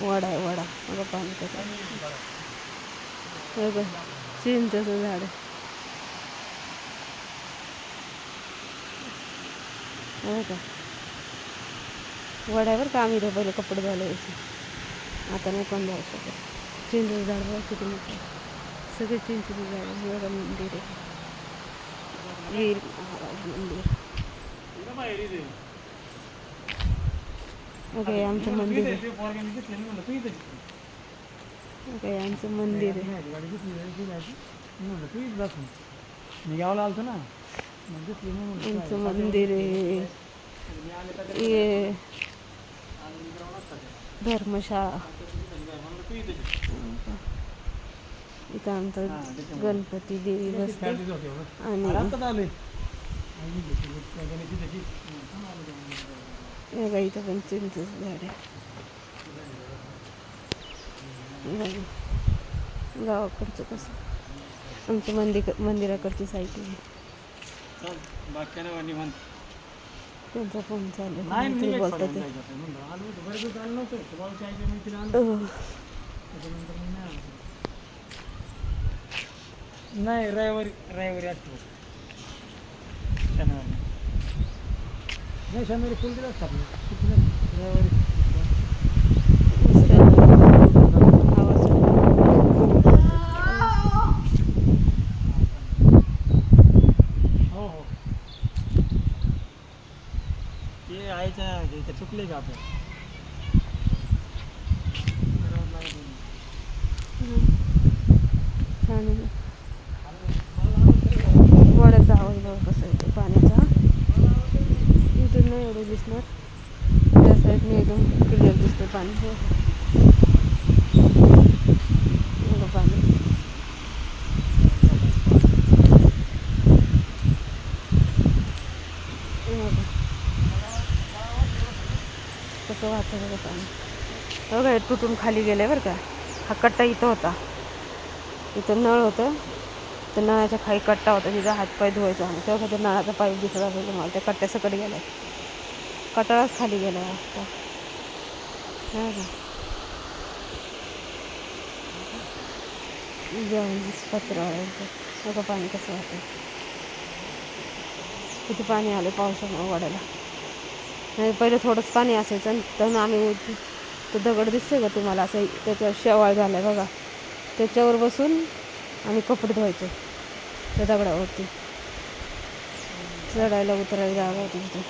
वडा आहे वडा. बघा पाणी कसं बघा, चिंचेचं झाड आहे का. वड्यावर का आम्ही पहिले कपडे धुवायला यायचे, आता नाही कोण जाऊ शकत. चिंचेचं झाड बघा किती मोठं, सगळे चिंचेचं झाड आहे. बघा मंदिर आहे, वीर महाराज मंदिर. ओके आमचं मंदिर आहे. ओके आमचं मंदिर आहे. आमचं मंदिर आहे. ये धर्मशाळा. इथं आमचं गणपती देवी बसते. आणि बघा इथं पण चिंचेचं झाड आहे. गावाकडचं कसं आमच्या मंदिराकडची साईड आहे. त्यांचा फोन चालू बोलतात नाही. रविवारी असतो, शनिवारी नाही. शनिवारी फुल दिला असतात रविवारी. ते आईच्या चुकले का आपल्या वड्याचा आवाज बघा कसा येतो पाण्याचा. इथून नाही एवढं दिसणार, त्या साईडने एकदम क्लिअर दिसतं पाणी. एवढं पाणी कसं वाहतं बघा पाणी. बघा हे तुटून खाली गेलं बरं का. हा कट्टा इथं होता, इथं नळ होतं, तर नळाच्या खाली कट्टा होता, तिथं हातपाय धुवायचा आम्ही. तेव्हा त्या नळाचा पाईप दिसत असेल मला, त्या कट्ट्यासकट गेला, कटाळाच खाली गेला असता. हां का जाऊन पत्रावळ्याचं बघा पाणी कसं वाटतं. किती पाणी आलं पावसामुळे वाड्याला. नाही पहिले थोडंच पाणी असायचं, तर आम्ही तो दगड दिसतोय का तुम्हाला, असं त्याच्यावर शेवाळ झाला बघा, त्याच्यावर बसून आम्ही कपडे धुवायचो त्या दगडावरती. चढायला उतरायला जागा होती तिथे.